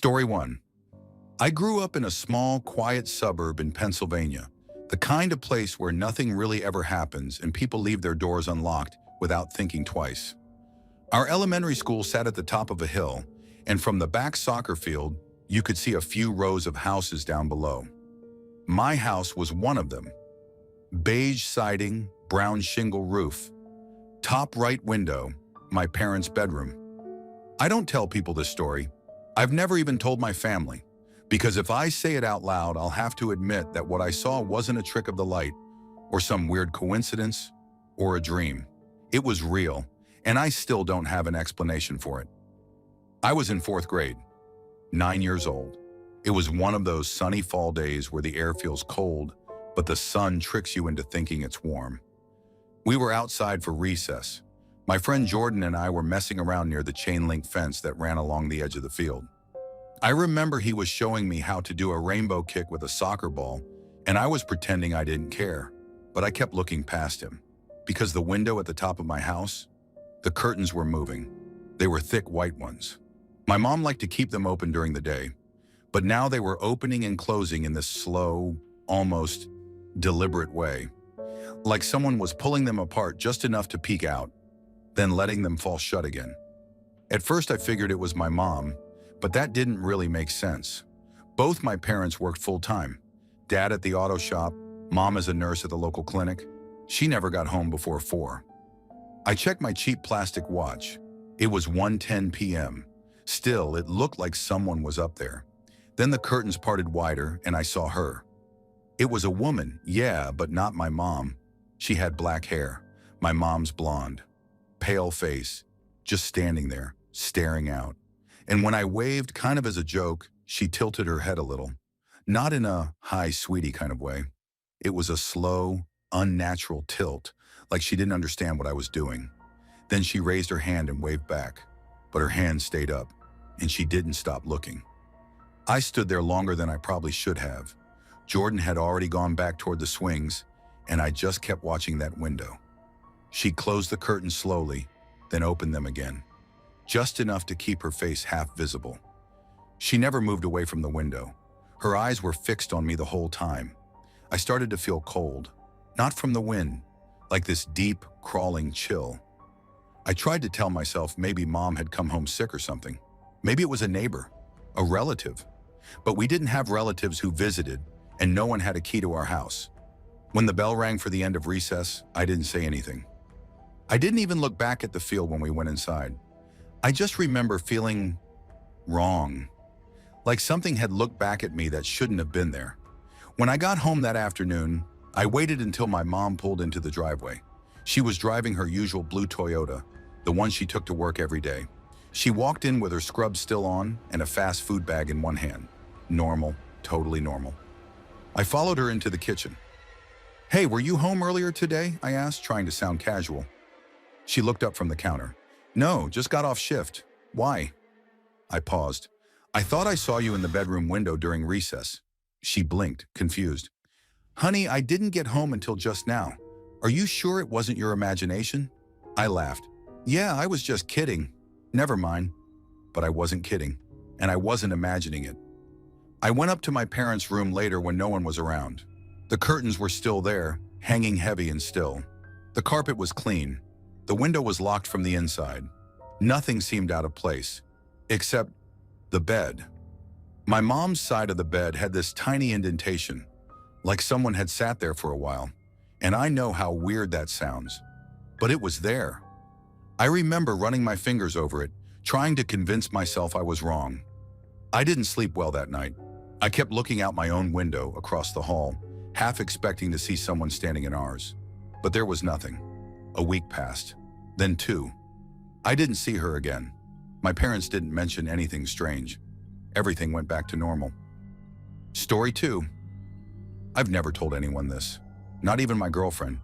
Story 1. I grew up in a small, quiet suburb in Pennsylvania, the kind of place where nothing really ever happens and people leave their doors unlocked without thinking twice. Our elementary school sat at the top of a hill, and from the back soccer field, you could see a few rows of houses down below. My house was one of them. Beige siding, brown shingle roof. Top right window, my parents' bedroom. I don't tell people this story. I've never even told my family, because if I say it out loud, I'll have to admit that what I saw wasn't a trick of the light, or some weird coincidence, or a dream. It was real, and I still don't have an explanation for it. I was in 4th grade, 9 years old. It was one of those sunny fall days where the air feels cold, but the sun tricks you into thinking it's warm. We were outside for recess. My friend Jordan and I were messing around near the chain-link fence that ran along the edge of the field. I remember he was showing me how to do a rainbow kick with a soccer ball, and I was pretending I didn't care, but I kept looking past him. Because the window at the top of my house, the curtains were moving. They were thick white ones. My mom liked to keep them open during the day, but now they were opening and closing in this slow, almost deliberate way, like someone was pulling them apart just enough to peek out, then letting them fall shut again. At first I figured it was my mom, but that didn't really make sense. Both my parents worked full-time. Dad at the auto shop, mom as a nurse at the local clinic. She never got home before 4. I checked my cheap plastic watch. It was 1:10 p.m. Still, it looked like someone was up there. Then the curtains parted wider and I saw her. It was a woman, yeah, but not my mom. She had black hair, my mom's blonde. Pale face, just standing there, staring out. And when I waved, kind of as a joke, she tilted her head a little. Not in a hi, sweetie kind of way. It was a slow, unnatural tilt, like she didn't understand what I was doing. Then she raised her hand and waved back, but her hand stayed up, and she didn't stop looking. I stood there longer than I probably should have. Jordan had already gone back toward the swings, and I just kept watching that window. She closed the curtains slowly, then opened them again, just enough to keep her face half visible. She never moved away from the window. Her eyes were fixed on me the whole time. I started to feel cold, not from the wind, like this deep, crawling chill. I tried to tell myself maybe mom had come home sick or something. Maybe it was a neighbor, a relative. But we didn't have relatives who visited, and no one had a key to our house. When the bell rang for the end of recess, I didn't say anything. I didn't even look back at the field when we went inside. I just remember feeling wrong, like something had looked back at me that shouldn't have been there. When I got home that afternoon, I waited until my mom pulled into the driveway. She was driving her usual blue Toyota, the one she took to work every day. She walked in with her scrubs still on and a fast food bag in one hand. Normal, totally normal. I followed her into the kitchen. "Hey, were you home earlier today?" I asked, trying to sound casual. She looked up from the counter. "No, just got off shift. Why?" I paused. "I thought I saw you in the bedroom window during recess." She blinked, confused. "Honey, I didn't get home until just now. Are you sure it wasn't your imagination?" I laughed. "Yeah, I was just kidding. Never mind." But I wasn't kidding, and I wasn't imagining it. I went up to my parents' room later when no one was around. The curtains were still there, hanging heavy and still. The carpet was clean. The window was locked from the inside. Nothing seemed out of place, except the bed. My mom's side of the bed had this tiny indentation, like someone had sat there for a while, and I know how weird that sounds, but it was there. I remember running my fingers over it, trying to convince myself I was wrong. I didn't sleep well that night. I kept looking out my own window across the hall, half expecting to see someone standing in ours, but there was nothing. A week passed, then 2. I didn't see her again. My parents didn't mention anything strange. Everything went back to normal. Story 2. I've never told anyone this, not even my girlfriend,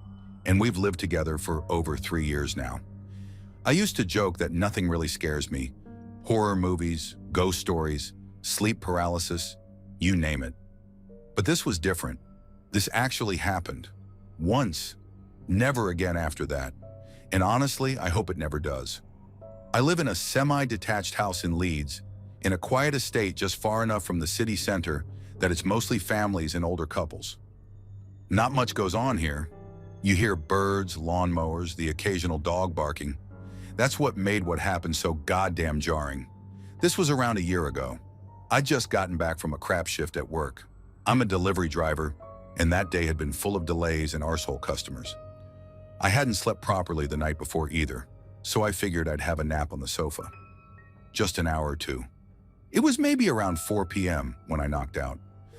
and we've lived together for over 3 years now. I used to joke that nothing really scares me. Horror movies, ghost stories, sleep paralysis, you name it. But this was different. This actually happened. Once. Never again after that. And honestly, I hope it never does. I live in a semi-detached house in Leeds, in a quiet estate just far enough from the city center that it's mostly families and older couples. Not much goes on here. You hear birds, lawnmowers, the occasional dog barking. That's what made what happened so goddamn jarring. This was around a year ago. I'd just gotten back from a crap shift at work. I'm a delivery driver, and that day had been full of delays and arsehole customers. I hadn't slept properly the night before either, so I figured I'd have a nap on the sofa. Just an hour or two. It was maybe around 4 p.m. when I knocked out.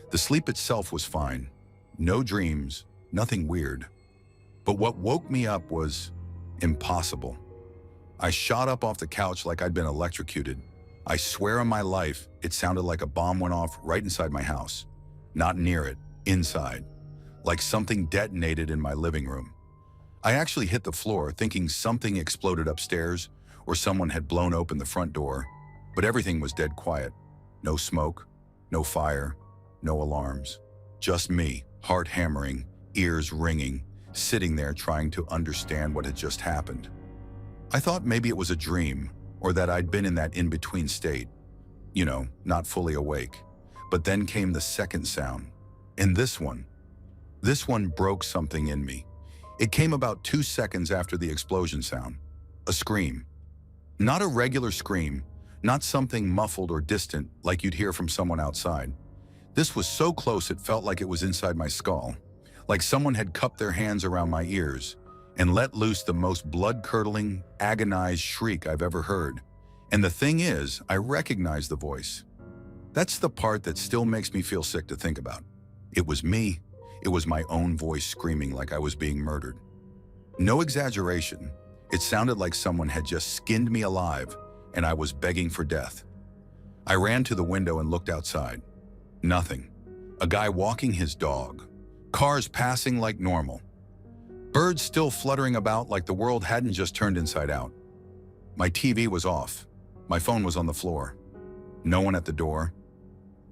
The sleep itself was fine. No dreams, nothing weird. But what woke me up was impossible. I shot up off the couch like I'd been electrocuted. I swear on my life, it sounded like a bomb went off right inside my house. Not near it, inside. Like something detonated in my living room. I actually hit the floor thinking something exploded upstairs or someone had blown open the front door, but everything was dead quiet. No smoke, no fire, no alarms. Just me, heart hammering, ears ringing, sitting there trying to understand what had just happened. I thought maybe it was a dream, or that I'd been in that in-between state. You know, not fully awake. But then came the second sound. And this one broke something in me. It came about 2 seconds after the explosion sound. A scream. Not a regular scream, not something muffled or distant like you'd hear from someone outside. This was so close it felt like it was inside my skull, like someone had cupped their hands around my ears and let loose the most blood-curdling, agonized shriek I've ever heard. And the thing is, I recognized the voice. That's the part that still makes me feel sick to think about. It was me. It was my own voice screaming like I was being murdered. No exaggeration. It sounded like someone had just skinned me alive and I was begging for death. I ran to the window and looked outside. Nothing. A guy walking his dog. Cars passing like normal. Birds still fluttering about like the world hadn't just turned inside out. My TV was off. My phone was on the floor. No one at the door.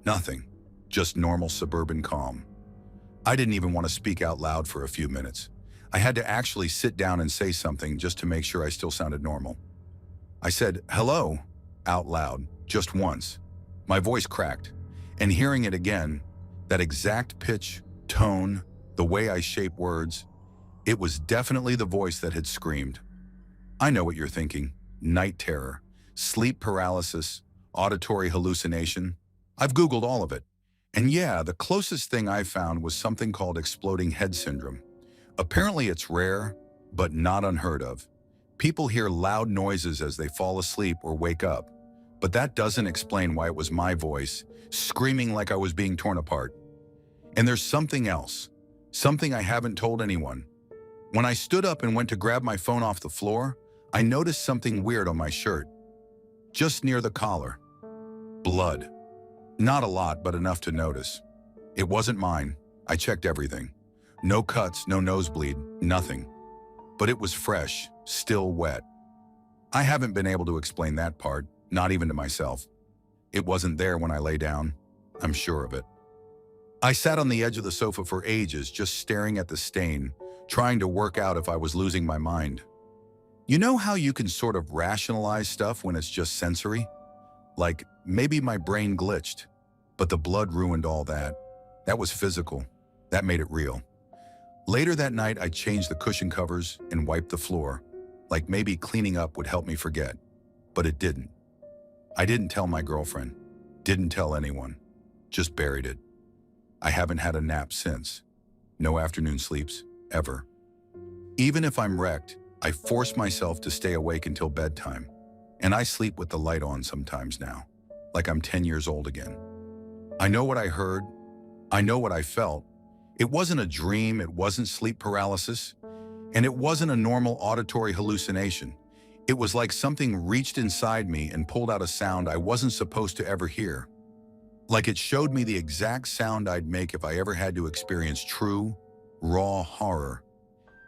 Nothing. Just normal suburban calm. I didn't even want to speak out loud for a few minutes. I had to actually sit down and say something just to make sure I still sounded normal. I said, "Hello," out loud, just once. My voice cracked, and hearing it again, that exact pitch, tone, the way I shape words, it was definitely the voice that had screamed. I know what you're thinking. Night terror, sleep paralysis, auditory hallucination. I've Googled all of it. And yeah, the closest thing I found was something called exploding head syndrome. Apparently it's rare, but not unheard of. People hear loud noises as they fall asleep or wake up, but that doesn't explain why it was my voice, screaming like I was being torn apart. And there's something else, something I haven't told anyone. When I stood up and went to grab my phone off the floor, I noticed something weird on my shirt. Just near the collar. Blood. Not a lot, but enough to notice. It wasn't mine. I checked everything. No cuts, no nosebleed, nothing. But it was fresh, still wet. I haven't been able to explain that part, not even to myself. It wasn't there when I lay down. I'm sure of it. I sat on the edge of the sofa for ages, just staring at the stain, trying to work out if I was losing my mind. You know how you can sort of rationalize stuff when it's just sensory? Like, maybe my brain glitched, but the blood ruined all that. That was physical. That made it real. Later that night, I changed the cushion covers and wiped the floor, like maybe cleaning up would help me forget. But it didn't. I didn't tell my girlfriend. Didn't tell anyone. Just buried it. I haven't had a nap since. No afternoon sleeps, ever. Even if I'm wrecked, I force myself to stay awake until bedtime. And I sleep with the light on sometimes now, like I'm 10 years old again. I know what I heard. I know what I felt. It wasn't a dream, it wasn't sleep paralysis, and it wasn't a normal auditory hallucination. It was like something reached inside me and pulled out a sound I wasn't supposed to ever hear. Like it showed me the exact sound I'd make if I ever had to experience true, raw horror,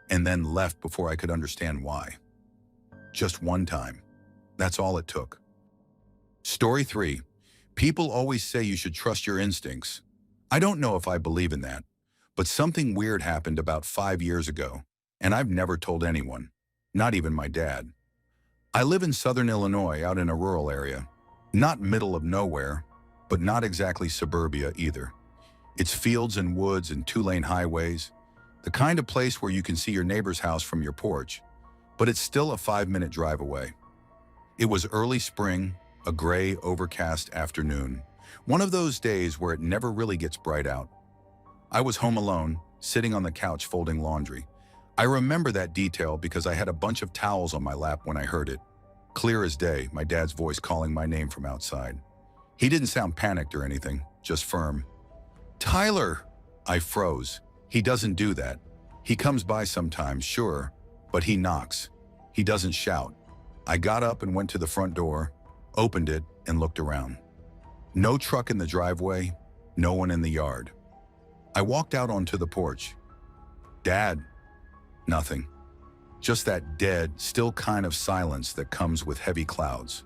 and then left before I could understand why. Just one time. That's all it took. Story 3. People always say you should trust your instincts. I don't know if I believe in that, but something weird happened about 5 years ago, and I've never told anyone, not even my dad. I live in southern Illinois, out in a rural area. Not middle of nowhere, but not exactly suburbia either. It's fields and woods and two-lane highways, the kind of place where you can see your neighbor's house from your porch, but it's still a 5-minute drive away. It was early spring, a gray, overcast afternoon, one of those days where it never really gets bright out. I was home alone, sitting on the couch folding laundry. I remember that detail because I had a bunch of towels on my lap when I heard it. Clear as day, my dad's voice calling my name from outside. He didn't sound panicked or anything, just firm. "Tyler!" I froze. He doesn't do that. He comes by sometimes, sure, but he knocks. He doesn't shout. I got up and went to the front door, opened it, and looked around. No truck in the driveway, no one in the yard. I walked out onto the porch. "Dad." Nothing. Just that dead, still kind of silence that comes with heavy clouds.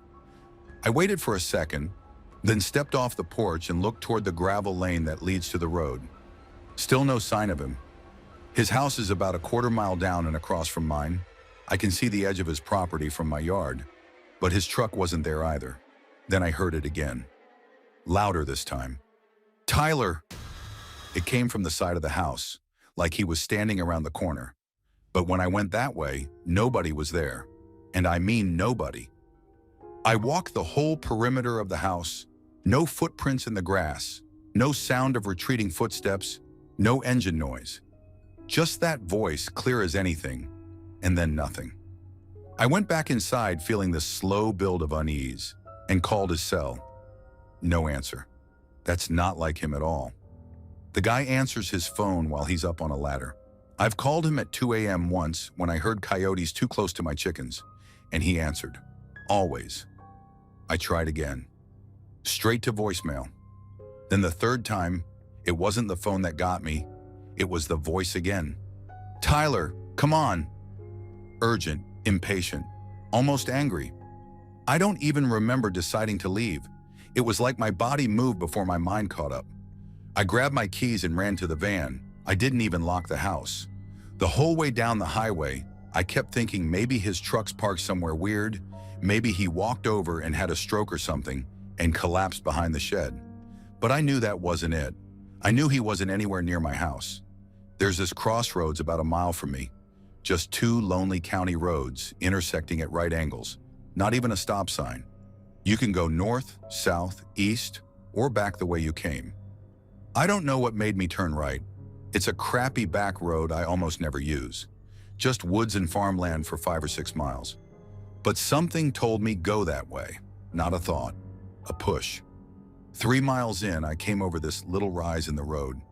I waited for a second, then stepped off the porch and looked toward the gravel lane that leads to the road. Still no sign of him. His house is about a quarter-mile down and across from mine. I can see the edge of his property from my yard, but his truck wasn't there either. Then I heard it again. Louder this time. "Tyler!" It came from the side of the house, like he was standing around the corner. But when I went that way, nobody was there. And I mean nobody. I walked the whole perimeter of the house. No footprints in the grass. No sound of retreating footsteps. No engine noise. Just that voice, clear as anything. And then nothing. I went back inside feeling this slow build of unease and called his cell. No answer. That's not like him at all. The guy answers his phone while he's up on a ladder. I've called him at 2 a.m. once when I heard coyotes too close to my chickens, and he answered. Always. I tried again. Straight to voicemail. Then the third time, it wasn't the phone that got me, it was the voice again. "Tyler, come on." Urgent, impatient, almost angry. I don't even remember deciding to leave. It was like my body moved before my mind caught up. I grabbed my keys and ran to the van. I didn't even lock the house. The whole way down the highway, I kept thinking maybe his truck's parked somewhere weird, maybe he walked over and had a stroke or something and collapsed behind the shed. But I knew that wasn't it. I knew he wasn't anywhere near my house. There's this crossroads about a mile from me. Just two lonely county roads intersecting at right angles. Not even a stop sign. You can go north, south, east, or back the way you came. I don't know what made me turn right. It's a crappy back road I almost never use. Just woods and farmland for 5 or 6 miles. But something told me go that way. Not a thought. A push. 3 miles in, I came over this little rise in the road.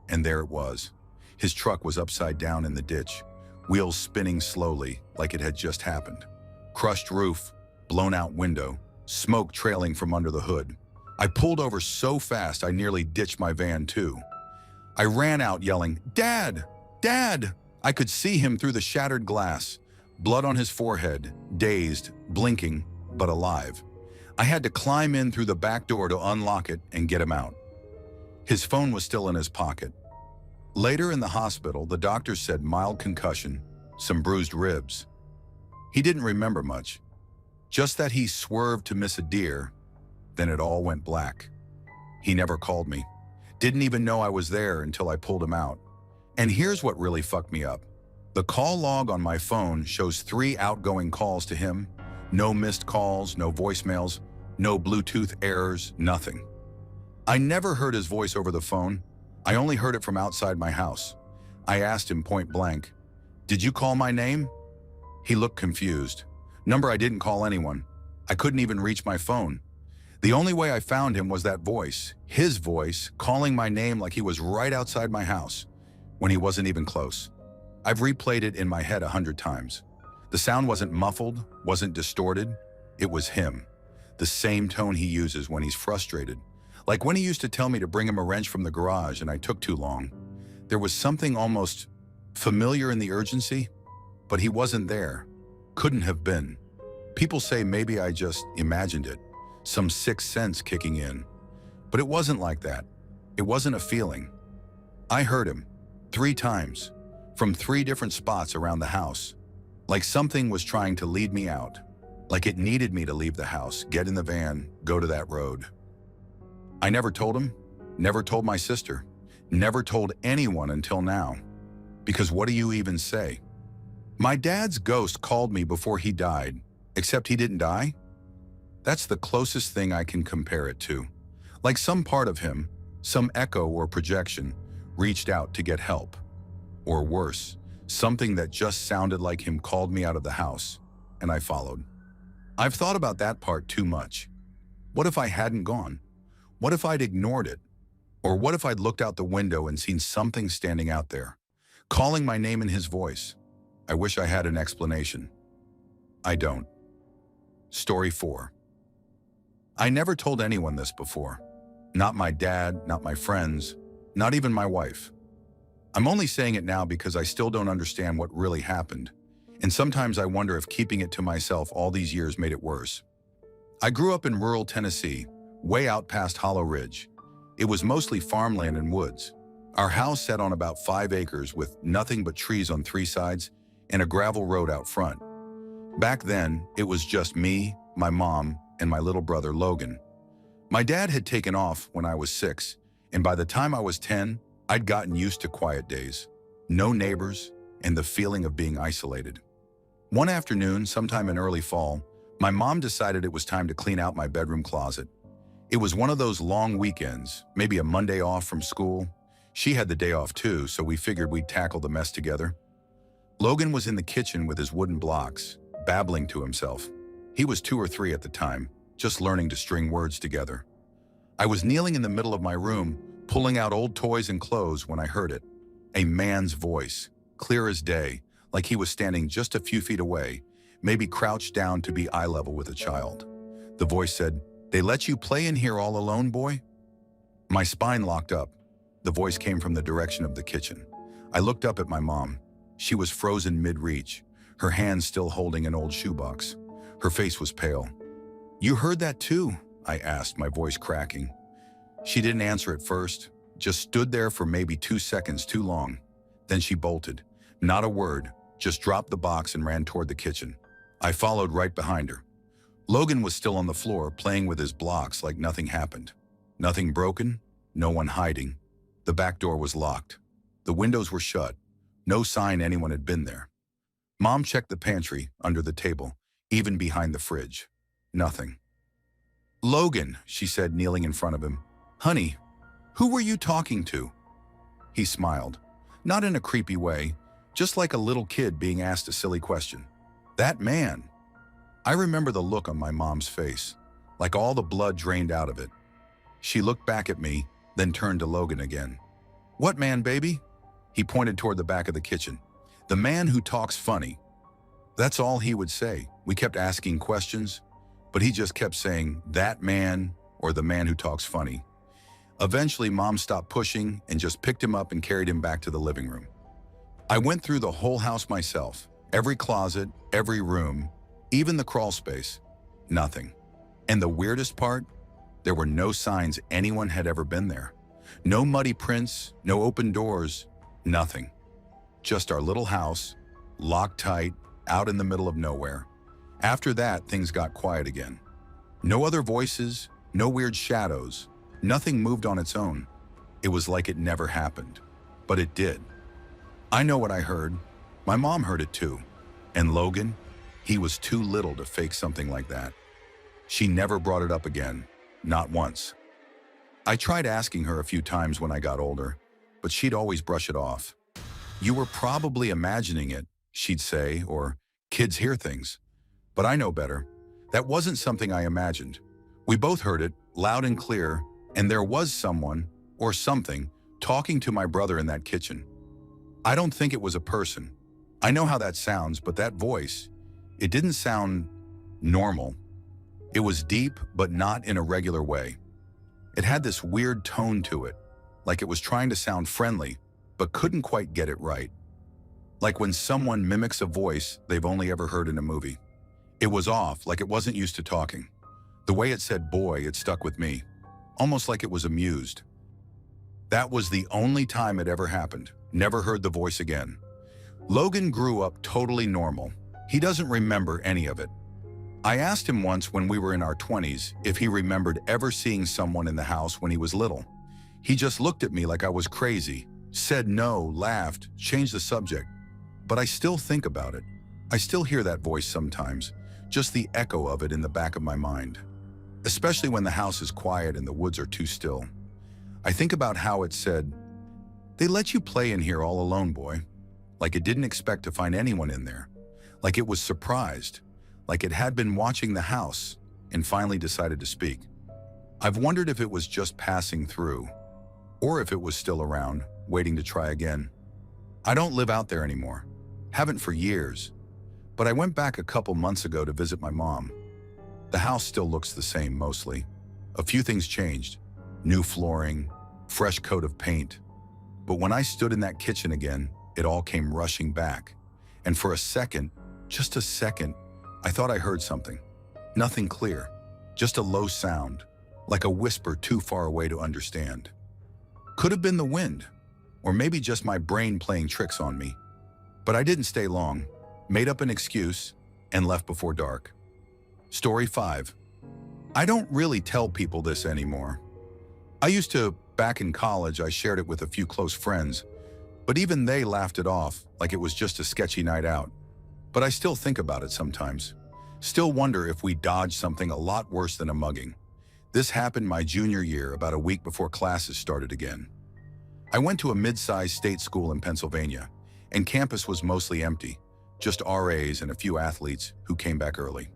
And there it was. His truck was upside down in the ditch. Wheels spinning slowly, like it had just happened. Crushed roof, blown out window, smoke trailing from under the hood. I pulled over so fast I nearly ditched my van too. I ran out yelling, "Dad! Dad!" I could see him through the shattered glass, blood on his forehead, dazed, blinking, but alive. I had to climb in through the back door to unlock it and get him out. His phone was still in his pocket. Later in the hospital, the doctor said mild concussion, some bruised ribs. He didn't remember much, just that he swerved to miss a deer, then it all went black. He never called me. Didn't even know I was there until I pulled him out. And here's what really fucked me up. The call log on my phone shows 3 outgoing calls to him. No missed calls, no voicemails, no Bluetooth errors, nothing. I never heard his voice over the phone. I only heard it from outside my house. I asked him point blank, "Did you call my name?" He looked confused. Number I didn't call anyone. I couldn't even reach my phone. The only way I found him was that voice, his voice, calling my name like he was right outside my house, when he wasn't even close. I've replayed it in my head 100 times. The sound wasn't muffled, wasn't distorted. It was him. The same tone he uses when he's frustrated. Like when he used to tell me to bring him a wrench from the garage and I took too long. There was something almost familiar in the urgency, but he wasn't there. Couldn't have been. People say maybe I just imagined it. Some sixth sense kicking in. But it wasn't like that. It wasn't a feeling. I heard him 3 times, from 3 different spots around the house, like something was trying to lead me out, like it needed me to leave the house, get in the van, go to that road. I never told him, never told my sister, never told anyone until now. Because what do you even say? My dad's ghost called me before he died, except he didn't die? That's the closest thing I can compare it to. Like some part of him, some echo or projection, reached out to get help. Or worse, something that just sounded like him called me out of the house, and I followed. I've thought about that part too much. What if I hadn't gone? What if I'd ignored it? Or what if I'd looked out the window and seen something standing out there, calling my name in his voice? I wish I had an explanation. I don't. Story 4. I never told anyone this before. Not my dad, not my friends, not even my wife. I'm only saying it now because I still don't understand what really happened, and sometimes I wonder if keeping it to myself all these years made it worse. I grew up in rural Tennessee, way out past Hollow Ridge. It was mostly farmland and woods. Our house sat on about 5 acres with nothing but trees on 3 sides and a gravel road out front. Back then, it was just me, my mom, and my little brother Logan. My dad had taken off when I was 6, and by the time I was 10, I'd gotten used to quiet days, no neighbors, and the feeling of being isolated. One afternoon, sometime in early fall, my mom decided it was time to clean out my bedroom closet. It was one of those long weekends, maybe a Monday off from school. She had the day off too, so we figured we'd tackle the mess together. Logan was in the kitchen with his wooden blocks, babbling to himself. He was 2 or 3 at the time, just learning to string words together. I was kneeling in the middle of my room, pulling out old toys and clothes when I heard it. A man's voice, clear as day, like he was standing just a few feet away, maybe crouched down to be eye level with a child. The voice said, "They let you play in here all alone, boy?" My spine locked up. The voice came from the direction of the kitchen. I looked up at my mom. She was frozen mid-reach, her hands still holding an old shoebox. Her face was pale. "You heard that too?" I asked, my voice cracking. She didn't answer at first, just stood there for maybe 2 seconds too long. Then she bolted. Not a word, just dropped the box and ran toward the kitchen. I followed right behind her. Logan was still on the floor, playing with his blocks like nothing happened. Nothing broken, no one hiding. The back door was locked. The windows were shut. No sign anyone had been there. Mom checked the pantry, under the table, even behind the fridge. Nothing. "Logan," she said, kneeling in front of him. "Honey, who were you talking to?" He smiled. Not in a creepy way, just like a little kid being asked a silly question. "That man." I remember the look on my mom's face, like all the blood drained out of it. She looked back at me, then turned to Logan again. "What man, baby?" He pointed toward the back of the kitchen. "The man who talks funny." That's all he would say. We kept asking questions, but he just kept saying, "That man," or "the man who talks funny." Eventually, Mom stopped pushing and just picked him up and carried him back to the living room. I went through the whole house myself, every closet, every room, even the crawl space. Nothing. And the weirdest part, there were no signs anyone had ever been there. No muddy prints, no open doors, nothing. Just our little house, locked tight, out in the middle of nowhere. After that, things got quiet again. No other voices, no weird shadows. Nothing moved on its own. It was like it never happened. But it did. I know what I heard. My mom heard it too. And Logan, he was too little to fake something like that. She never brought it up again, not once. I tried asking her a few times when I got older, but she'd always brush it off. "You were probably imagining it," she'd say, or "kids hear things." But I know better. That wasn't something I imagined. We both heard it, loud and clear, and there was someone, or something, talking to my brother in that kitchen. I don't think it was a person. I know how that sounds, but that voice, it didn't sound normal. It was deep, but not in a regular way. It had this weird tone to it, like it was trying to sound friendly, but couldn't quite get it right. Like when someone mimics a voice they've only ever heard in a movie. It was off, like it wasn't used to talking. The way it said boy, it stuck with me, almost like it was amused. That was the only time it ever happened. Never heard the voice again. Logan grew up totally normal. He doesn't remember any of it. I asked him once when we were in our 20s if he remembered ever seeing someone in the house when he was little. He just looked at me like I was crazy, said no, laughed, changed the subject. But I still think about it. I still hear that voice sometimes, just the echo of it in the back of my mind. Especially when the house is quiet and the woods are too still. I think about how it said, "They let you play in here all alone, boy." Like it didn't expect to find anyone in there. Like it was surprised. Like it had been watching the house and finally decided to speak. I've wondered if it was just passing through, or if it was still around, waiting to try again. I don't live out there anymore. Haven't for years. But I went back a couple months ago to visit my mom. The house still looks the same mostly. A few things changed. New flooring, fresh coat of paint. But when I stood in that kitchen again, it all came rushing back. And for a second, just a second, I thought I heard something. Nothing clear, just a low sound, like a whisper too far away to understand. Could have been the wind, or maybe just my brain playing tricks on me. But I didn't stay long, made up an excuse, and left before dark. Story 5. I don't really tell people this anymore. I used to, back in college, I shared it with a few close friends, but even they laughed it off like it was just a sketchy night out. But I still think about it sometimes. Still wonder if we dodged something a lot worse than a mugging. This happened my junior year, about a week before classes started again. I went to a mid-sized state school in Pennsylvania, and campus was mostly empty, just RAs and a few athletes who came back early.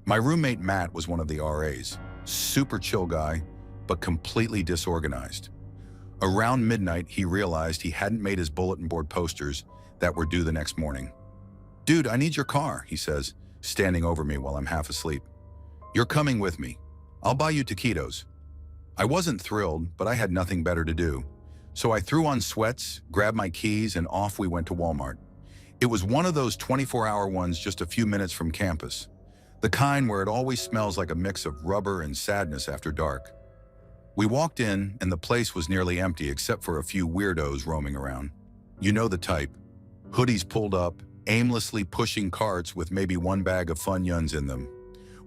My roommate Matt was one of the RAs, super chill guy, but completely disorganized. Around midnight, he realized he hadn't made his bulletin board posters that were due the next morning. "Dude, I need your car," he says, standing over me while I'm half asleep. "You're coming with me. I'll buy you taquitos." I wasn't thrilled, but I had nothing better to do. So I threw on sweats, grabbed my keys, and off we went to Walmart. It was one of those 24-hour ones just a few minutes from campus. The kind where it always smells like a mix of rubber and sadness after dark. We walked in, and the place was nearly empty except for a few weirdos roaming around. You know the type. Hoodies pulled up, aimlessly pushing carts with maybe one bag of Funyuns in them.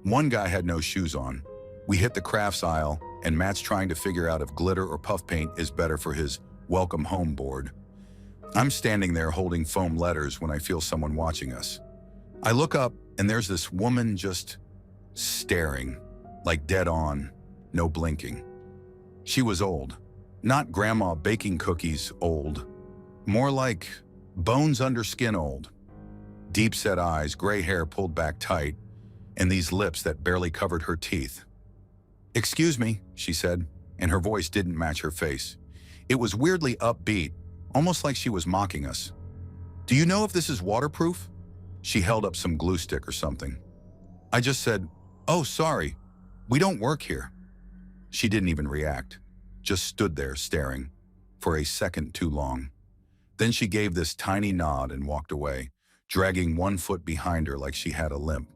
One guy had no shoes on. We hit the crafts aisle, and Matt's trying to figure out if glitter or puff paint is better for his welcome home board. I'm standing there holding foam letters when I feel someone watching us. I look up, and there's this woman just staring, like dead on, no blinking. She was old. Not grandma baking cookies old. More like bones under skin old. Deep-set eyes, gray hair pulled back tight, and these lips that barely covered her teeth. "Excuse me," she said, and her voice didn't match her face. It was weirdly upbeat, almost like she was mocking us. "Do you know if this is waterproof?" She held up some glue stick or something. I just said, "Oh, sorry, we don't work here." She didn't even react, just stood there staring, for a second too long. Then she gave this tiny nod and walked away, dragging one foot behind her like she had a limp.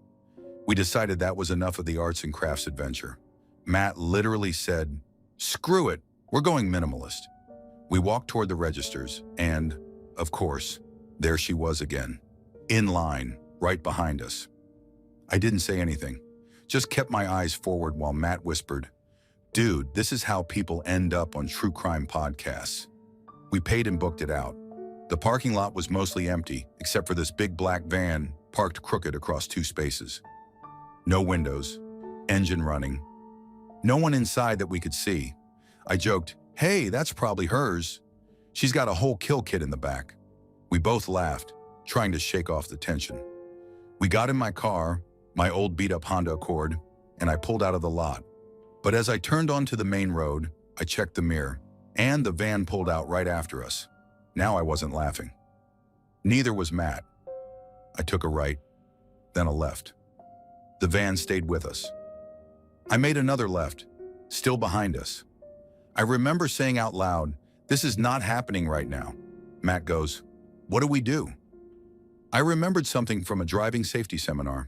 We decided that was enough of the arts and crafts adventure. Matt literally said, "Screw it, we're going minimalist." We walked toward the registers, and, of course, there she was again, in line, right behind us. I didn't say anything, just kept my eyes forward while Matt whispered, "Dude, this is how people end up on true crime podcasts." We paid and booked it out. The parking lot was mostly empty, except for this big black van parked crooked across two spaces. No windows, engine running. No one inside that we could see. I joked, "Hey, that's probably hers. She's got a whole kill kit in the back." We both laughed, trying to shake off the tension. We got in my car, my old beat-up Honda Accord, and I pulled out of the lot. But as I turned onto the main road, I checked the mirror, and the van pulled out right after us. Now I wasn't laughing. Neither was Matt. I took a right, then a left. The van stayed with us. I made another left, still behind us. I remember saying out loud, "This is not happening right now." Matt goes, "What do we do?" I remembered something from a driving safety seminar.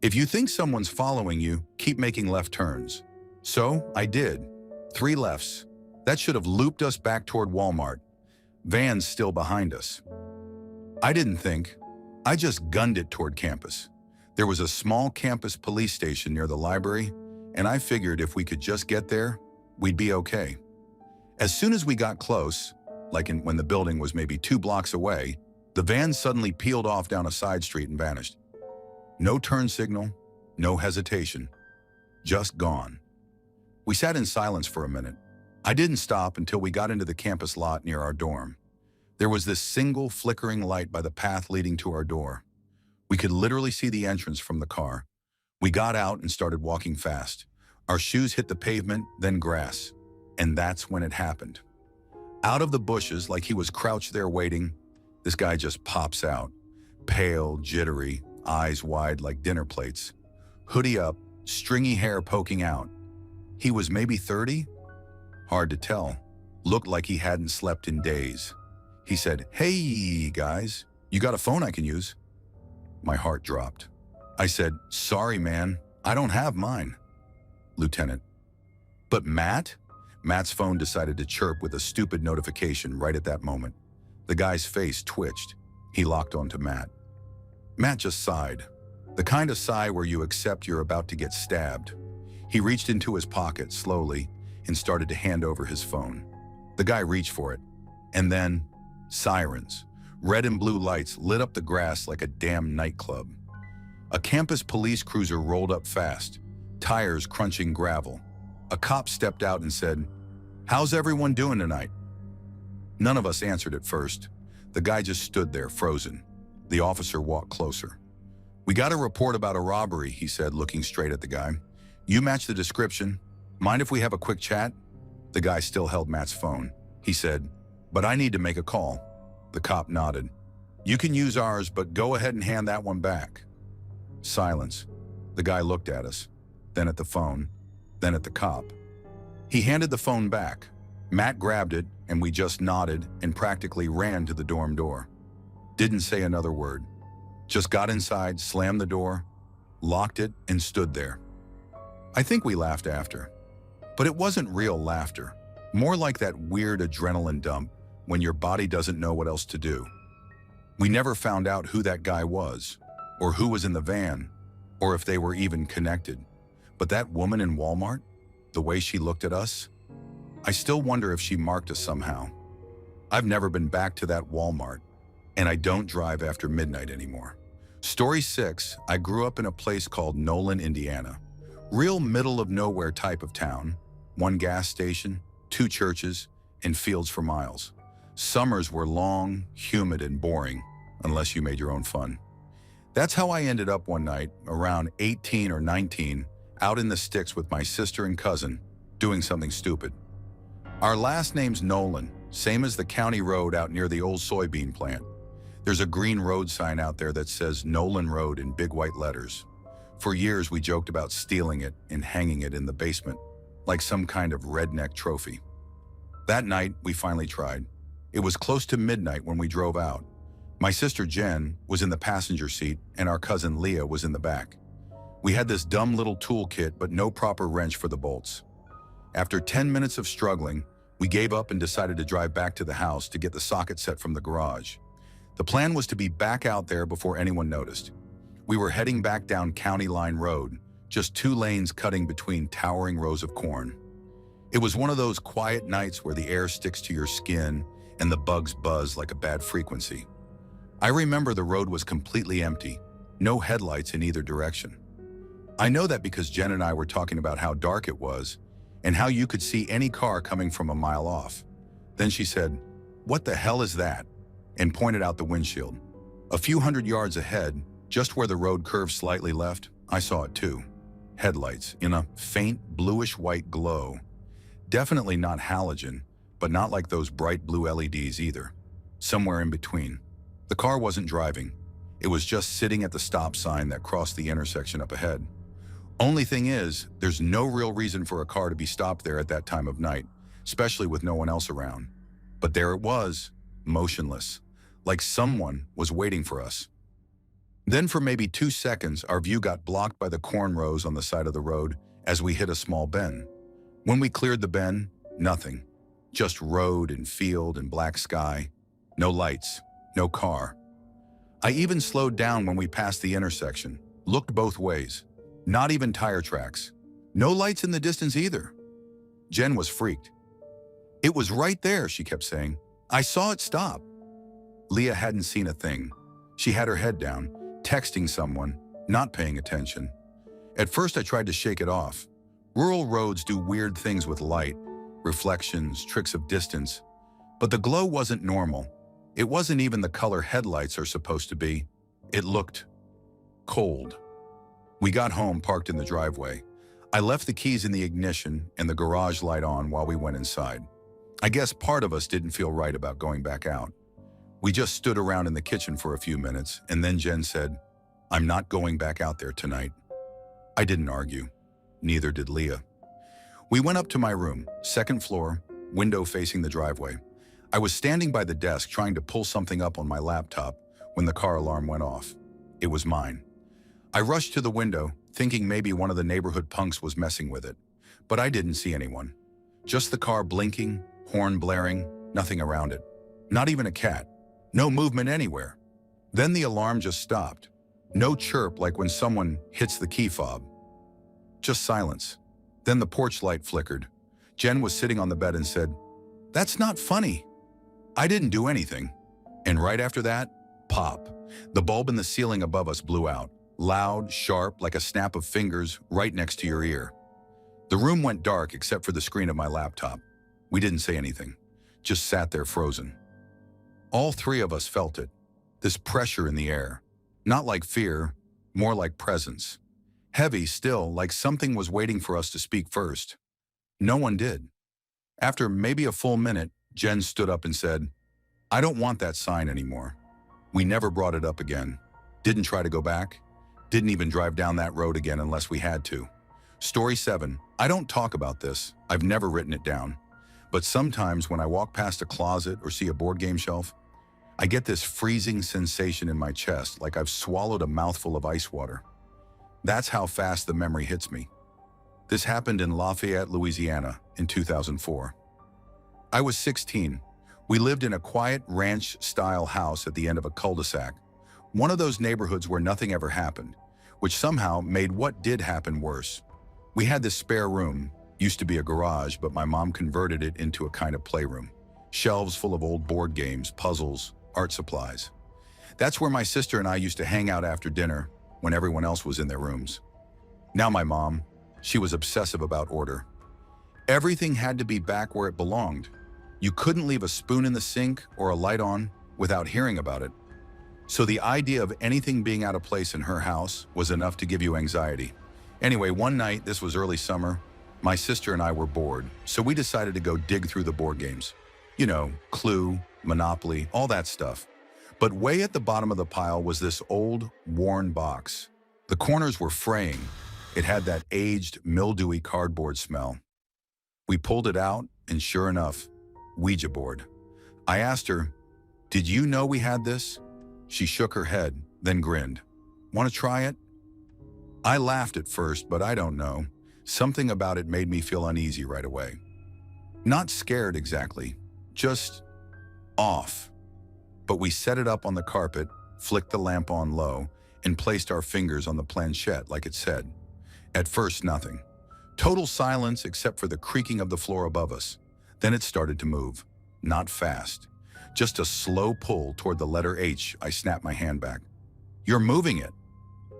If you think someone's following you, keep making left turns. So I did. 3 lefts. That should have looped us back toward Walmart. Van's still behind us. I didn't think. I just gunned it toward campus. There was a small campus police station near the library, and I figured if we could just get there, we'd be okay. As soon as we got close, when the building was maybe 2 blocks away, the van suddenly peeled off down a side street and vanished. No turn signal, no hesitation, just gone. We sat in silence for a minute. I didn't stop until we got into the campus lot near our dorm. There was this single flickering light by the path leading to our door. We could literally see the entrance from the car. We got out and started walking fast. Our shoes hit the pavement, then grass. And that's when it happened. Out of the bushes, like he was crouched there waiting, this guy just pops out. Pale, jittery, eyes wide like dinner plates. Hoodie up, stringy hair poking out. He was maybe 30? Hard to tell. Looked like he hadn't slept in days. He said, "Hey, guys, you got a phone I can use?" My heart dropped. I said, "Sorry, man, I don't have mine." "Lieutenant." "But Matt?" Matt's phone decided to chirp with a stupid notification right at that moment. The guy's face twitched. He locked onto Matt. Matt just sighed. The kind of sigh where you accept you're about to get stabbed. He reached into his pocket slowly and started to hand over his phone. The guy reached for it. And then, sirens. Red and blue lights lit up the grass like a damn nightclub. A campus police cruiser rolled up fast, tires crunching gravel. A cop stepped out and said, "How's everyone doing tonight?" None of us answered at first. The guy just stood there, frozen. The officer walked closer. "We got a report about a robbery," he said, looking straight at the guy. "You match the description. Mind if we have a quick chat?" The guy still held Matt's phone. He said, "But I need to make a call." The cop nodded. "You can use ours, but go ahead and hand that one back." Silence. The guy looked at us, then at the phone, then at the cop. He handed the phone back. Matt grabbed it, and we just nodded and practically ran to the dorm door. Didn't say another word. Just got inside, slammed the door, locked it, and stood there. I think we laughed after. But it wasn't real laughter. More like that weird adrenaline dump when your body doesn't know what else to do. We never found out who that guy was, or who was in the van, or if they were even connected. But that woman in Walmart, the way she looked at us, I still wonder if she marked us somehow. I've never been back to that Walmart, and I don't drive after midnight anymore. Story 6, I grew up in a place called Nolan, Indiana. Real middle of nowhere type of town. 1 gas station, 2 churches, and fields for miles. Summers were long, humid, and boring, unless you made your own fun. That's how I ended up one night, around 18 or 19, out in the sticks with my sister and cousin, doing something stupid. Our last name's Nolan, same as the county road out near the old soybean plant. There's a green road sign out there that says Nolan Road in big white letters. For years, we joked about stealing it and hanging it in the basement, like some kind of redneck trophy. That night, we finally tried. It was close to midnight when we drove out. My sister Jen was in the passenger seat and our cousin Leah was in the back. We had this dumb little toolkit but no proper wrench for the bolts. After 10 minutes of struggling, we gave up and decided to drive back to the house to get the socket set from the garage. The plan was to be back out there before anyone noticed. We were heading back down County Line Road, just 2 lanes cutting between towering rows of corn. It was one of those quiet nights where the air sticks to your skin and the bugs buzz like a bad frequency. I remember the road was completely empty, no headlights in either direction. I know that because Jen and I were talking about how dark it was and how you could see any car coming from a mile off. Then she said, "What the hell is that?" and pointed out the windshield. A few hundred yards ahead, just where the road curved slightly left, I saw it too. Headlights in a faint bluish-white glow. Definitely not halogen, but not like those bright blue LEDs either. Somewhere in between. The car wasn't driving. It was just sitting at the stop sign that crossed the intersection up ahead. Only thing is, there's no real reason for a car to be stopped there at that time of night, especially with no one else around. But there it was, motionless, like someone was waiting for us. Then for maybe 2 seconds, our view got blocked by the corn rows on the side of the road as we hit a small bend. When we cleared the bend, nothing. Just road and field and black sky. No lights, no car. I even slowed down when we passed the intersection, Looked both ways. Not even tire tracks. No lights in the distance either. Jen was freaked. "It was right there," she kept saying. "I saw it stop." Leah hadn't seen a thing. She had her head down, texting someone, not paying attention. At first I tried to shake it off. Rural roads do weird things with light, reflections, tricks of distance. But the glow wasn't normal. It wasn't even the color headlights are supposed to be. It looked cold. We got home, parked in the driveway. I left the keys in the ignition and the garage light on while we went inside. I guess part of us didn't feel right about going back out. We just stood around in the kitchen for a few minutes, and then Jen said, "I'm not going back out there tonight." I didn't argue. Neither did Leah. We went up to my room, second floor, window facing the driveway. I was standing by the desk trying to pull something up on my laptop when the car alarm went off. It was mine. I rushed to the window, thinking maybe one of the neighborhood punks was messing with it. But I didn't see anyone. Just the car blinking, horn blaring, nothing around it. Not even a cat. No movement anywhere. Then the alarm just stopped. No chirp like when someone hits the key fob. Just silence. Then the porch light flickered. Jen was sitting on the bed and said, "That's not funny." I didn't do anything. And right after that, pop. The bulb in the ceiling above us blew out. Loud, sharp, like a snap of fingers right next to your ear. The room went dark except for the screen of my laptop. We didn't say anything, just sat there frozen. All three of us felt it, this pressure in the air. Not like fear, more like presence. Heavy still, like something was waiting for us to speak first. No one did. After maybe a full minute, Jen stood up and said, "I don't want that sign anymore." We never brought it up again. Didn't try to go back. Didn't even drive down that road again unless we had to. Story 7. I don't talk about this. I've never written it down. But sometimes when I walk past a closet or see a board game shelf, I get this freezing sensation in my chest like I've swallowed a mouthful of ice water. That's how fast the memory hits me. This happened in Lafayette, Louisiana in 2004. I was 16. We lived in a quiet ranch-style house at the end of a cul-de-sac, one of those neighborhoods where nothing ever happened, which somehow made what did happen worse. We had this spare room, used to be a garage, but my mom converted it into a kind of playroom. Shelves full of old board games, puzzles, art supplies. That's where my sister and I used to hang out after dinner when everyone else was in their rooms. Now my mom, she was obsessive about order. Everything had to be back where it belonged. You couldn't leave a spoon in the sink or a light on without hearing about it. So the idea of anything being out of place in her house was enough to give you anxiety. Anyway, one night, this was early summer, my sister and I were bored, so we decided to go dig through the board games. You know, Clue, Monopoly, all that stuff. But way at the bottom of the pile was this old, worn box. The corners were fraying. It had that aged, mildewy cardboard smell. We pulled it out, and sure enough, Ouija board. I asked her, "Did you know we had this?" She shook her head, then grinned. "Want to try it?" I laughed at first, but I don't know. Something about it made me feel uneasy right away. Not scared exactly, just off. But we set it up on the carpet, flicked the lamp on low, and placed our fingers on the planchette like it said. At first, nothing. Total silence except for the creaking of the floor above us. Then it started to move. Not fast. Just a slow pull toward the letter H. I snapped my hand back. "You're moving it."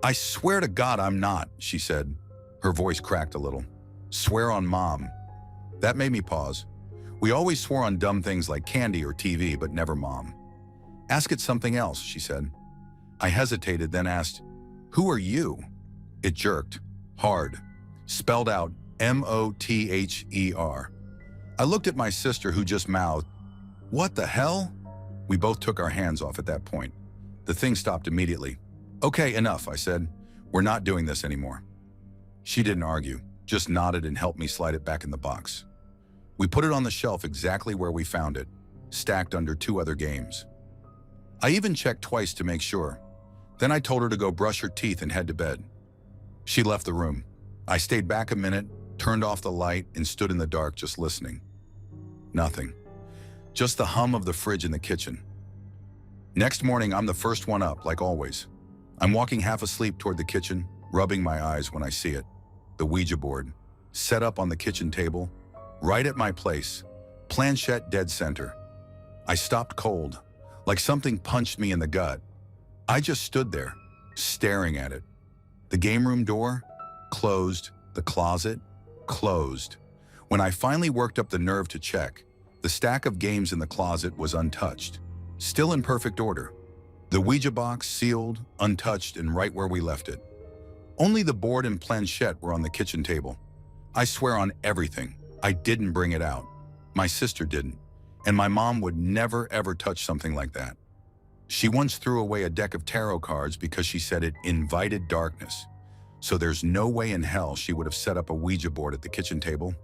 "I swear to God I'm not," she said. Her voice cracked a little. "Swear on Mom." That made me pause. We always swore on dumb things like candy or TV, but never Mom. "Ask it something else," she said. I hesitated, then asked, "Who are you?" It jerked. Hard. Spelled out M-O-T-H-E-R. I looked at my sister, who just mouthed, "What the hell?" We both took our hands off at that point. The thing stopped immediately. "Okay, enough," I said. "We're not doing this anymore." She didn't argue, just nodded and helped me slide it back in the box. We put it on the shelf exactly where we found it, stacked under 2 other games. I even checked twice to make sure. Then I told her to go brush her teeth and head to bed. She left the room. I stayed back a minute, turned off the light, and stood in the dark just listening. Nothing. Just the hum of the fridge in the kitchen. Next morning, I'm the first one up, like always. I'm walking half asleep toward the kitchen, rubbing my eyes when I see it. The Ouija board, set up on the kitchen table, right at my place, planchette dead center. I stopped cold, like something punched me in the gut. I just stood there, staring at it. The game room door, closed. The closet, closed. When I finally worked up the nerve to check, the stack of games in the closet was untouched, still in perfect order. The Ouija box sealed, untouched, and right where we left it. Only the board and planchette were on the kitchen table. I swear on everything, I didn't bring it out. My sister didn't, and my mom would never ever touch something like that. She once threw away a deck of tarot cards because she said it invited darkness. So there's no way in hell she would have set up a Ouija board at the kitchen table.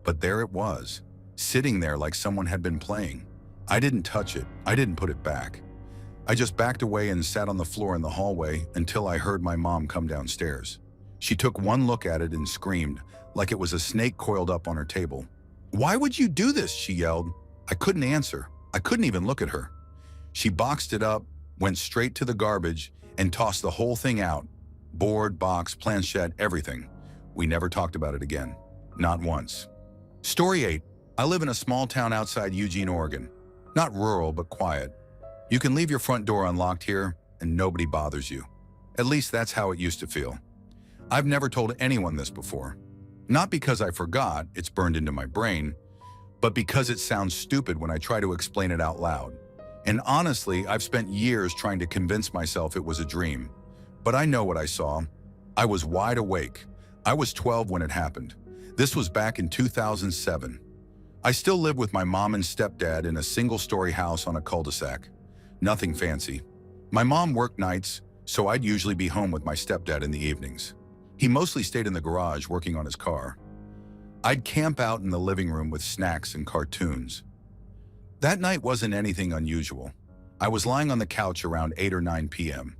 But there it was, sitting there like someone had been playing. I didn't touch it, I didn't put it back. I just backed away and sat on the floor in the hallway until I heard my mom come downstairs. She took one look at it and screamed, like it was a snake coiled up on her table. "Why would you do this?" she yelled. I couldn't answer. I couldn't even look at her. She boxed it up, went straight to the garbage, and tossed the whole thing out. Board, box, planchette, everything. We never talked about it again. Not once. Story 8. I live in a small town outside Eugene, Oregon. Not rural, but quiet. You can leave your front door unlocked here, and nobody bothers you. At least that's how it used to feel. I've never told anyone this before. Not because I forgot, it's burned into my brain, but because it sounds stupid when I try to explain it out loud. And honestly, I've spent years trying to convince myself it was a dream. But I know what I saw. I was wide awake. I was 12 when it happened. This was back in 2007. I still live with my mom and stepdad in a single-story house on a cul-de-sac. Nothing fancy. My mom worked nights, so I'd usually be home with my stepdad in the evenings. He mostly stayed in the garage working on his car. I'd camp out in the living room with snacks and cartoons. That night wasn't anything unusual. I was lying on the couch around 8 or 9 p.m.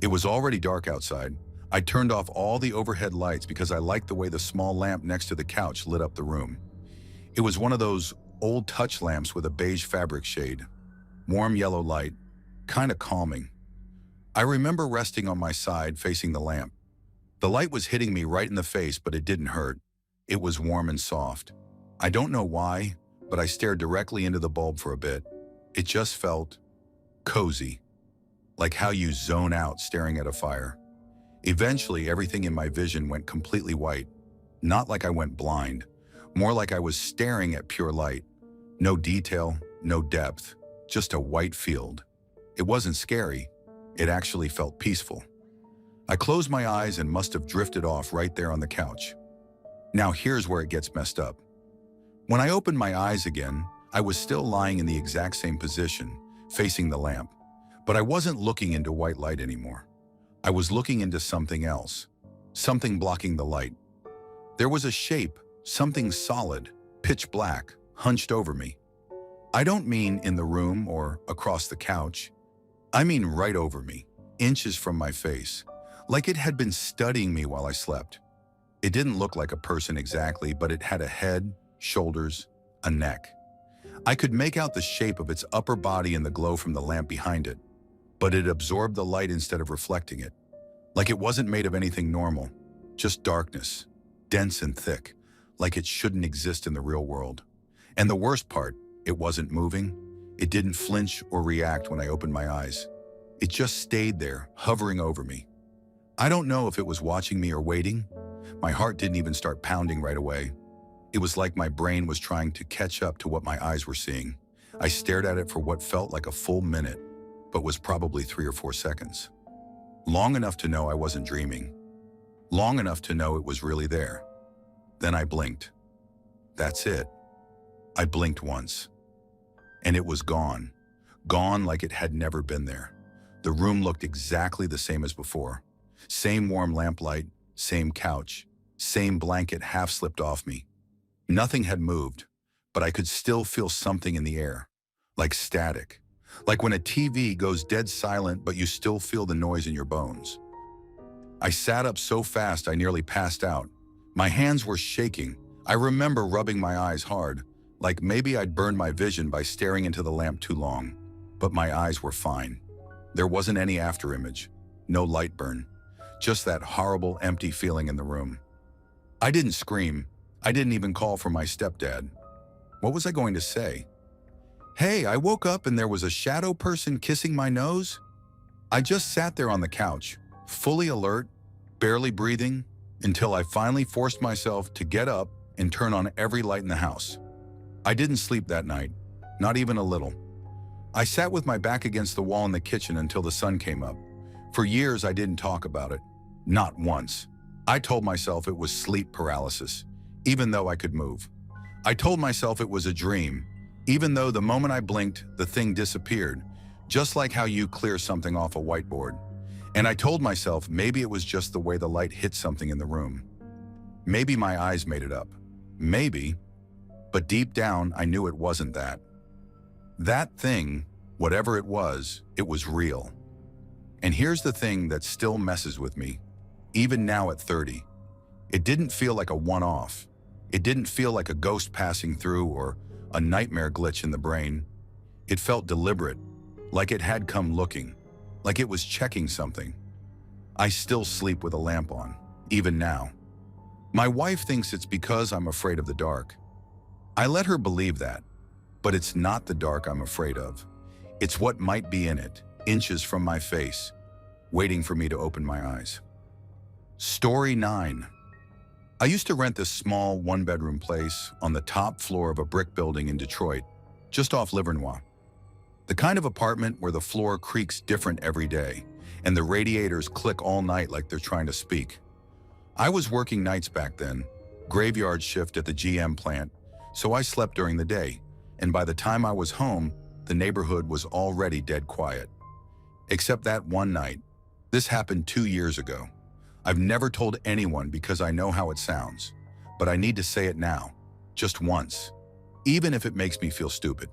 It was already dark outside. I turned off all the overhead lights because I liked the way the small lamp next to the couch lit up the room. It was one of those old touch lamps with a beige fabric shade. Warm yellow light, kind of calming. I remember resting on my side facing the lamp. The light was hitting me right in the face, but it didn't hurt. It was warm and soft. I don't know why, but I stared directly into the bulb for a bit. It just felt cozy. Like how you zone out staring at a fire. Eventually, everything in my vision went completely white. Not like I went blind, more like I was staring at pure light. No detail, no depth, just a white field. It wasn't scary. It actually felt peaceful. I closed my eyes and must have drifted off right there on the couch. Now here's where it gets messed up. When I opened my eyes again, I was still lying in the exact same position, facing the lamp. But I wasn't looking into white light anymore. I was looking into something else, something blocking the light. There was a shape, something solid, pitch black, hunched over me. I don't mean in the room or across the couch. I mean right over me, inches from my face, like it had been studying me while I slept. It didn't look like a person exactly, but it had a head, shoulders, a neck. I could make out the shape of its upper body in the glow from the lamp behind it. But it absorbed the light instead of reflecting it. Like it wasn't made of anything normal, just darkness, dense and thick, like it shouldn't exist in the real world. And the worst part, it wasn't moving. It didn't flinch or react when I opened my eyes. It just stayed there, hovering over me. I don't know if it was watching me or waiting. My heart didn't even start pounding right away. It was like my brain was trying to catch up to what my eyes were seeing. I stared at it for what felt like a full minute, but was probably 3 or 4 seconds. Long enough to know I wasn't dreaming. Long enough to know it was really there. Then I blinked. That's it. I blinked once. And it was gone. Gone like it had never been there. The room looked exactly the same as before. Same warm lamplight, same couch, same blanket half slipped off me. Nothing had moved, but I could still feel something in the air, like static. Like when a TV goes dead silent, but you still feel the noise in your bones. I sat up so fast I nearly passed out. My hands were shaking. I remember rubbing my eyes hard, like maybe I'd burned my vision by staring into the lamp too long. But my eyes were fine. There wasn't any afterimage. no light burn, just that horrible, empty feeling in the room. I didn't scream. I didn't even call for my stepdad. What was I going to say? Hey, I woke up and there was a shadow person kissing my nose? I just sat there on the couch, fully alert, barely breathing, until I finally forced myself to get up and turn on every light in the house. I didn't sleep that night, not even a little. I sat with my back against the wall in the kitchen until the sun came up. For years, I didn't talk about it. Not once. I told myself it was sleep paralysis, even though I could move. I told myself it was a dream, even though the moment I blinked, the thing disappeared, just like how you clear something off a whiteboard. And I told myself maybe it was just the way the light hit something in the room. Maybe my eyes made it up. Maybe. But deep down, I knew it wasn't that. That thing, whatever it was real. And here's the thing that still messes with me, even now at 30. It didn't feel like a one-off. It didn't feel like a ghost passing through or a nightmare glitch in the brain. It felt deliberate, like it had come looking, like it was checking something. I still sleep with a lamp on, even now. My wife thinks it's because I'm afraid of the dark. I let her believe that, but it's not the dark I'm afraid of. It's what might be in it, inches from my face, waiting for me to open my eyes. Story 9. I used to rent this small one-bedroom place on the top floor of a brick building in Detroit, just off Livernois. The kind of apartment where the floor creaks different every day, and the radiators click all night like they're trying to speak. I was working nights back then, graveyard shift at the GM plant, so I slept during the day, and by the time I was home, the neighborhood was already dead quiet. Except that one night. This happened 2 years ago. I've never told anyone because I know how it sounds, but I need to say it now, just once, even if it makes me feel stupid.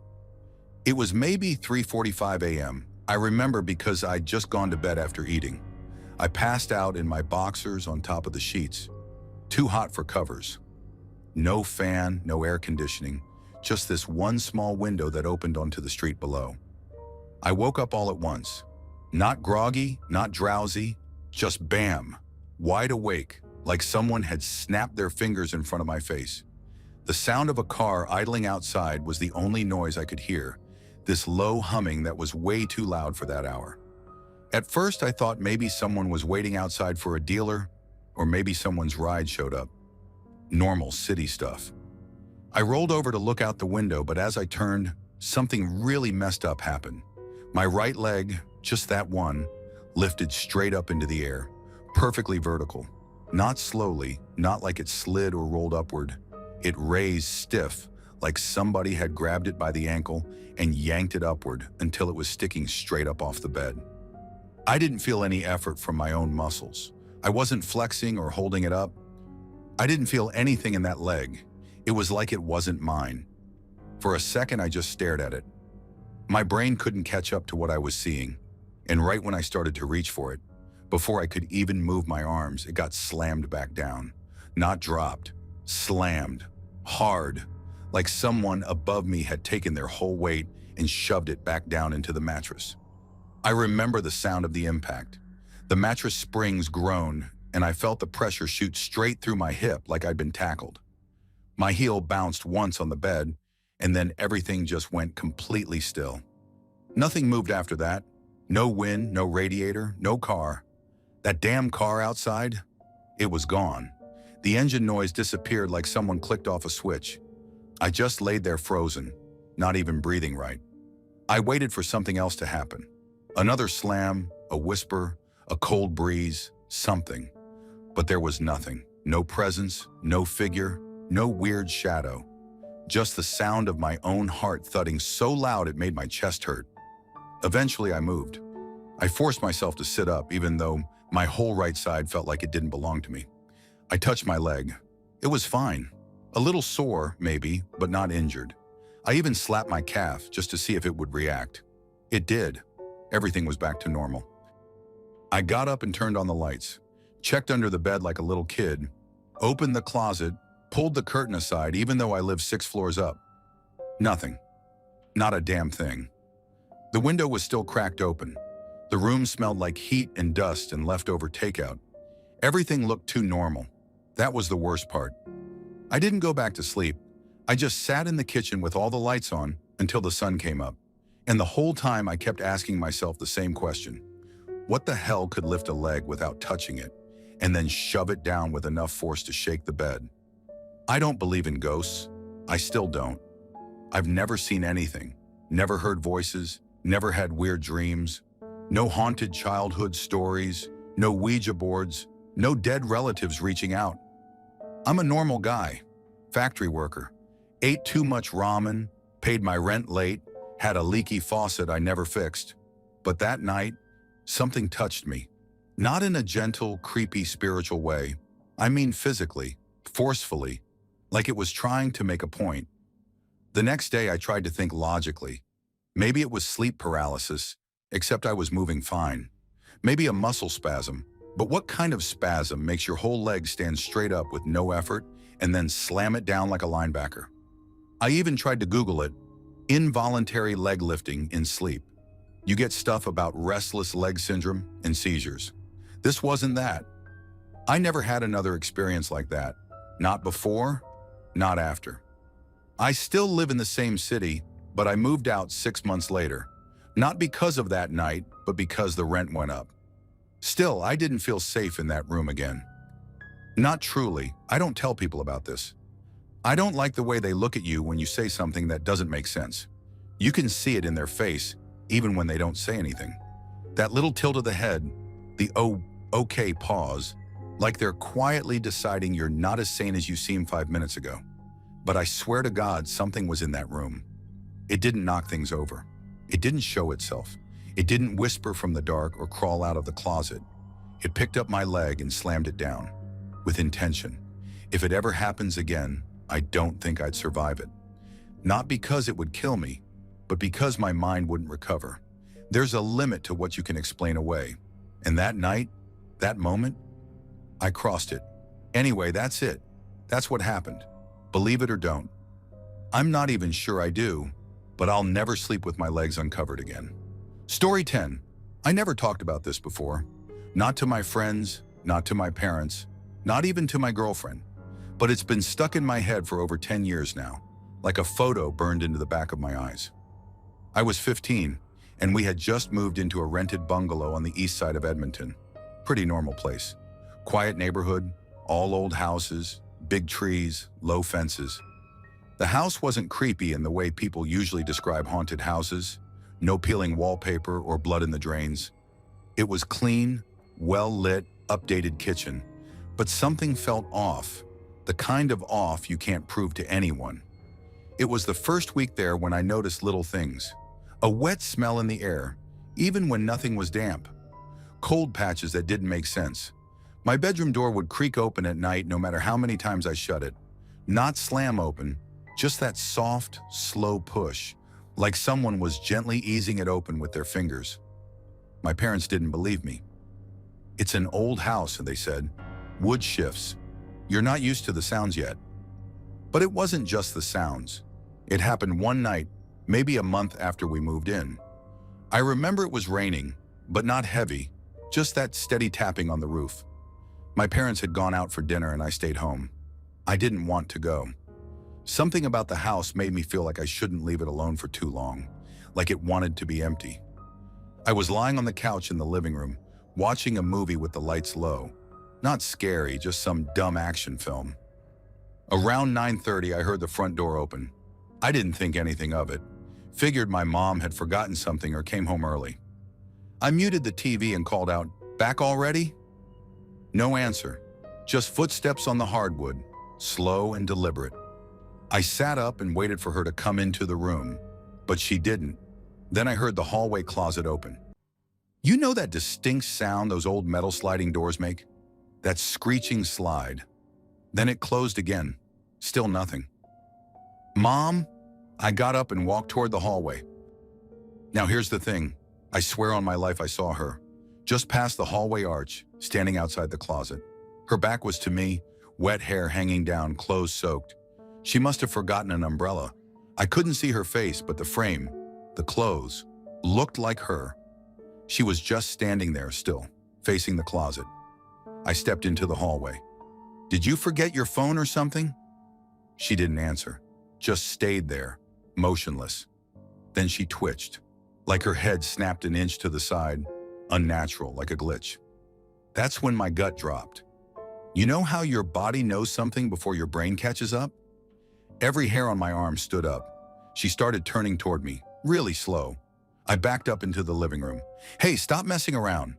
It was maybe 3:45 a.m. I remember because I'd just gone to bed after eating. I passed out in my boxers on top of the sheets, too hot for covers. No fan, no air conditioning, just this one small window that opened onto the street below. I woke up all at once, not groggy, not drowsy, just bam, wide awake, like someone had snapped their fingers in front of my face. The sound of a car idling outside was the only noise I could hear, this low humming that was way too loud for that hour. At first, I thought maybe someone was waiting outside for a dealer, or maybe someone's ride showed up. Normal city stuff. I rolled over to look out the window, but as I turned, something really messed up happened. My right leg, just that one, lifted straight up into the air, perfectly vertical. Not slowly, not like it slid or rolled upward. It raised stiff, like somebody had grabbed it by the ankle and yanked it upward until it was sticking straight up off the bed. I didn't feel any effort from my own muscles. I wasn't flexing or holding it up. I didn't feel anything in that leg. It was like it wasn't mine. For a second, I just stared at it. My brain couldn't catch up to what I was seeing, and right when I started to reach for it, before I could even move my arms, it got slammed back down. Not dropped, slammed, hard, like someone above me had taken their whole weight and shoved it back down into the mattress. I remember the sound of the impact. The mattress springs groaned, and I felt the pressure shoot straight through my hip like I'd been tackled. My heel bounced once on the bed, and then everything just went completely still. Nothing moved after that. No wind, no radiator, no car. That damn car outside, it was gone. The engine noise disappeared like someone clicked off a switch. I just laid there frozen, not even breathing right. I waited for something else to happen. Another slam, a whisper, a cold breeze, something. But there was nothing. No presence, no figure, no weird shadow. Just the sound of my own heart thudding so loud it made my chest hurt. Eventually I moved. I forced myself to sit up even though my whole right side felt like it didn't belong to me. I touched my leg. It was fine. A little sore, maybe, but not injured. I even slapped my calf just to see if it would react. It did. Everything was back to normal. I got up and turned on the lights, checked under the bed like a little kid, opened the closet, pulled the curtain aside even though I lived 6 floors up. Nothing. Not a damn thing. The window was still cracked open. The room smelled like heat and dust and leftover takeout. Everything looked too normal. That was the worst part. I didn't go back to sleep. I just sat in the kitchen with all the lights on until the sun came up. And the whole time I kept asking myself the same question. What the hell could lift a leg without touching it and then shove it down with enough force to shake the bed? I don't believe in ghosts. I still don't. I've never seen anything, never heard voices, never had weird dreams, no haunted childhood stories, no Ouija boards, no dead relatives reaching out. I'm a normal guy, factory worker, ate too much ramen, paid my rent late, had a leaky faucet I never fixed. But that night, something touched me. Not in a gentle, creepy, spiritual way. I mean physically, forcefully, like it was trying to make a point. The next day I tried to think logically. Maybe it was sleep paralysis, except I was moving fine. Maybe a muscle spasm. But what kind of spasm makes your whole leg stand straight up with no effort and then slam it down like a linebacker? I even tried to Google it, involuntary leg lifting in sleep. You get stuff about restless leg syndrome and seizures. This wasn't that. I never had another experience like that. Not before, not after. I still live in the same city, but I moved out 6 months later. Not because of that night, but because the rent went up. Still, I didn't feel safe in that room again. Not truly. I don't tell people about this. I don't like the way they look at you when you say something that doesn't make sense. You can see it in their face, even when they don't say anything. That little tilt of the head, the okay pause, like they're quietly deciding you're not as sane as you seemed 5 minutes ago. But I swear to God, something was in that room. It didn't knock things over. It didn't show itself. It didn't whisper from the dark or crawl out of the closet. It picked up my leg and slammed it down, with intention. If it ever happens again, I don't think I'd survive it. Not because it would kill me, but because my mind wouldn't recover. There's a limit to what you can explain away. And that night, that moment, I crossed it. Anyway, that's it. That's what happened. Believe it or don't. I'm not even sure I do, but I'll never sleep with my legs uncovered again. Story 10. I never talked about this before. Not to my friends, not to my parents, not even to my girlfriend. But it's been stuck in my head for over 10 years now, like a photo burned into the back of my eyes. I was 15, and we had just moved into a rented bungalow on the east side of Edmonton. Pretty normal place. Quiet neighborhood, all old houses, big trees, low fences. The house wasn't creepy in the way people usually describe haunted houses. No peeling wallpaper or blood in the drains. It was clean, well-lit, updated kitchen. But something felt off, the kind of off you can't prove to anyone. It was the first week there when I noticed little things. A wet smell in the air, even when nothing was damp. Cold patches that didn't make sense. My bedroom door would creak open at night no matter how many times I shut it. Not slam open, just that soft, slow push, like someone was gently easing it open with their fingers. My parents didn't believe me. It's an old house, they said. Wood shifts. You're not used to the sounds yet. But it wasn't just the sounds. It happened one night, maybe a month after we moved in. I remember it was raining, but not heavy, just that steady tapping on the roof. My parents had gone out for dinner and I stayed home. I didn't want to go. Something about the house made me feel like I shouldn't leave it alone for too long, like it wanted to be empty. I was lying on the couch in the living room, watching a movie with the lights low. Not scary, just some dumb action film. Around 9:30, I heard the front door open. I didn't think anything of it. Figured my mom had forgotten something or came home early. I muted the TV and called out, "Back already?" No answer, just footsteps on the hardwood, slow and deliberate. I sat up and waited for her to come into the room, but she didn't. Then I heard the hallway closet open. You know that distinct sound those old metal sliding doors make? That screeching slide. Then it closed again. Still nothing. "Mom?" I got up and walked toward the hallway. Now here's the thing. I swear on my life I saw her. Just past the hallway arch, standing outside the closet. Her back was to me, wet hair hanging down, clothes soaked. She must have forgotten an umbrella. I couldn't see her face, but the frame, the clothes, looked like her. She was just standing there still, facing the closet. I stepped into the hallway. "Did you forget your phone or something?" She didn't answer, just stayed there, motionless. Then she twitched, like her head snapped an inch to the side, unnatural, like a glitch. That's when my gut dropped. You know how your body knows something before your brain catches up? Every hair on my arm stood up. She started turning toward me, really slow. I backed up into the living room. "Hey, stop messing around."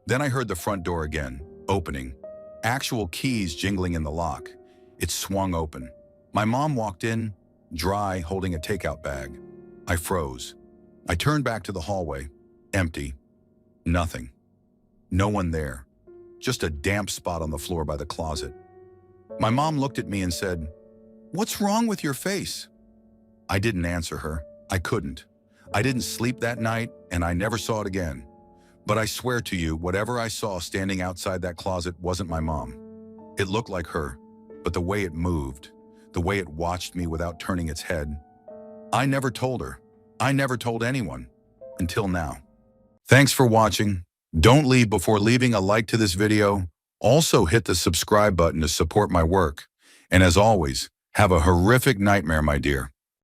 Then I heard the front door again, opening. Actual keys jingling in the lock. It swung open. My mom walked in, dry, holding a takeout bag. I froze. I turned back to the hallway. Empty. Nothing. No one there. Just a damp spot on the floor by the closet. My mom looked at me and said, "What's wrong with your face?" I didn't answer her. I couldn't. I didn't sleep that night, and I never saw it again. But I swear to you, whatever I saw standing outside that closet wasn't my mom. It looked like her, but the way it moved, the way it watched me without turning its head. I never told her. I never told anyone. Until now. Thanks for watching. Don't leave before leaving a like to this video. Also hit the subscribe button to support my work. And as always, have a horrific nightmare, my dear.